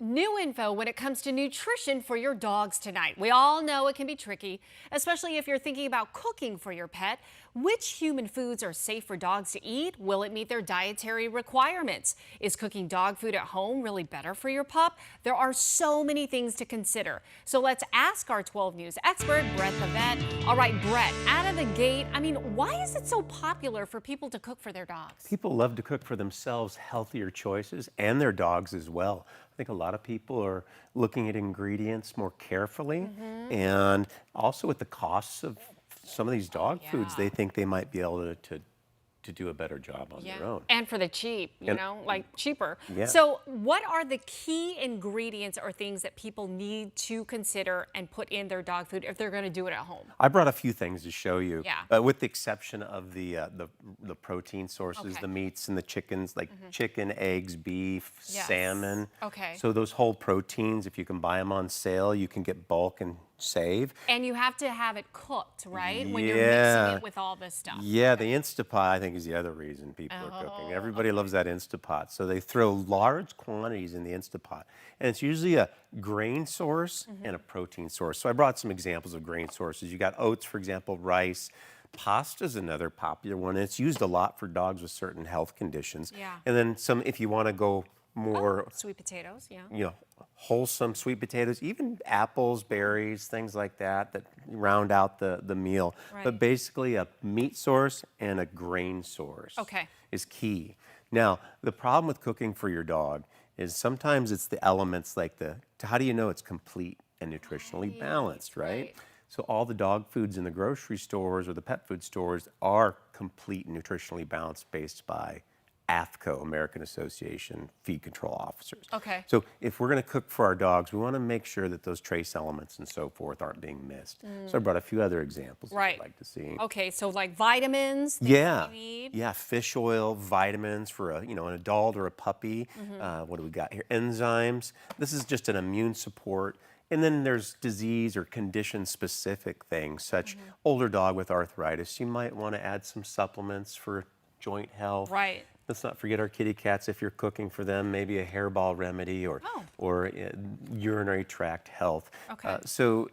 New info when it comes to nutrition for your dogs tonight. We all know it can be tricky, especially if you're thinking about cooking for your pet. Which human foods are safe for dogs to eat? Will it meet their dietary requirements? Is cooking dog food at home really better for your pup? There are so many things to consider. So let's ask our 12 News expert, Brett the vet. All right, Brett, out of the gate, why is it so popular for people to cook for their dogs? People love to cook for themselves healthier choices and their dogs as well. I think a lot of people are looking at ingredients more carefully, and also with the costs of some of these dog foods, they think they might be able to do a better job on their own. And for the cheap, cheaper. Yeah. So what are the key ingredients or things that people need to consider and put in their dog food if they're going to do it at home? I brought a few things to show you, Yeah. with the exception of the protein sources, the meats and the chickens, like chicken, eggs, beef, salmon. Okay. So those whole proteins, if you can buy them on sale, you can get bulk and save. And you have to have it cooked, right? When you're mixing it with all this stuff. Yeah, the Instapot, I think, is the other reason people are cooking. Everybody loves that Instapot. So they throw large quantities in the Instapot. And it's usually a grain source and a protein source. So I brought some examples of grain sources. You got oats, for example, rice. Pasta is another popular one. It's used a lot for dogs with certain health conditions. Yeah. And then some, if you want to go more sweet potatoes, wholesome sweet potatoes, even apples, berries, things like that round out the meal. Right. But basically a meat source and a grain source is key. Now, the problem with cooking for your dog is sometimes it's the elements like how do you know it's complete and nutritionally balanced, right? So all the dog foods in the grocery stores or the pet food stores are complete and nutritionally balanced based by AAFCO, American Association Feed Control Officers. Okay. So if we're going to cook for our dogs, we want to make sure that those trace elements and so forth aren't being missed. So I brought a few other examples that I'd like to see. Okay, so like vitamins, things Yeah. we need. Yeah, fish oil, vitamins for an adult or a puppy. What do we got here? Enzymes. This is just an immune support. And then there's disease or condition-specific things, such older dog with arthritis. You might want to add some supplements for joint health. Right. Let's not forget our kitty cats. If you're cooking for them, maybe a hairball remedy or urinary tract health. Okay. So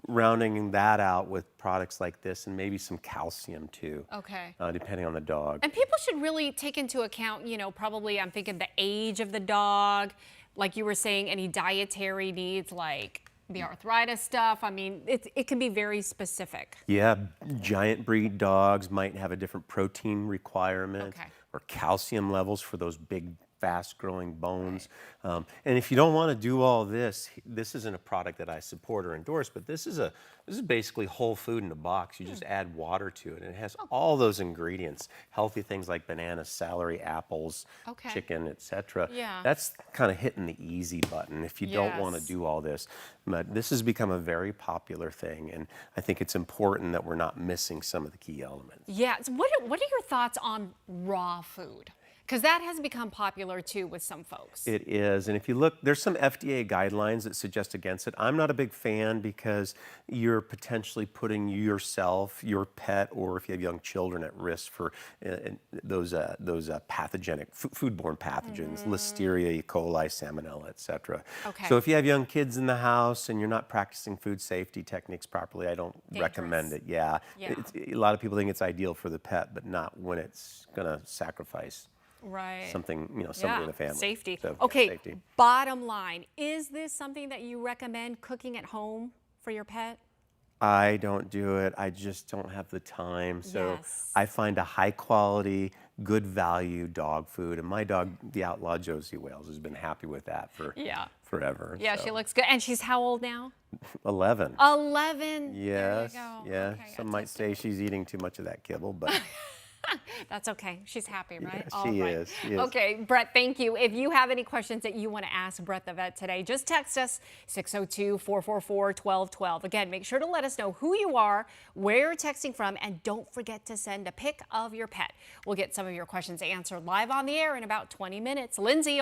rounding that out with products like this and maybe some calcium too. Okay. Depending on the dog. And people should really take into account, probably I'm thinking the age of the dog, like you were saying, any dietary needs like the arthritis stuff. It can be very specific. Yeah, giant breed dogs might have a different protein requirement or calcium levels for those big, fast-growing bones. And if you don't want to do all this, this isn't a product that I support or endorse, but this is basically whole food in a box. You just add water to it, and it has all those ingredients, healthy things like bananas, celery, apples, chicken, etc. Yeah. That's kind of hitting the easy button if you don't want to do all this. But this has become a very popular thing, and I think it's important that we're not missing some of the key elements. Yeah. So what are your thoughts on raw food? Because that has become popular too with some folks. It is, and if you look, there's some FDA guidelines that suggest against it. I'm not a big fan because you're potentially putting yourself, your pet, or if you have young children at risk for those pathogenic, foodborne pathogens, Listeria, E. coli, Salmonella, etc. Okay. So if you have young kids in the house and you're not practicing food safety techniques properly, I don't recommend it. Yeah. A lot of people think it's ideal for the pet, but not when it's going to sacrifice something, somebody in the family. Safety. So, okay, safety. Bottom line, is this something that you recommend cooking at home for your pet? I don't do it. I just don't have the time. So I find a high quality, good value dog food. And my dog, the outlaw Josie Wales, has been happy with that for forever. Yeah, so. She looks good. And she's how old now? 11. 11? Yes. There you go. Yeah. Okay, Some might say she's eating too much of that kibble, but that's okay. She's happy, right? Yeah, she is. Okay, Brett, thank you. If you have any questions that you want to ask Brett the vet today, just text us 602-444-1212. Again, make sure to let us know who you are, where you're texting from, and don't forget to send a pic of your pet. We'll get some of your questions answered live on the air in about 20 minutes. Lindsay.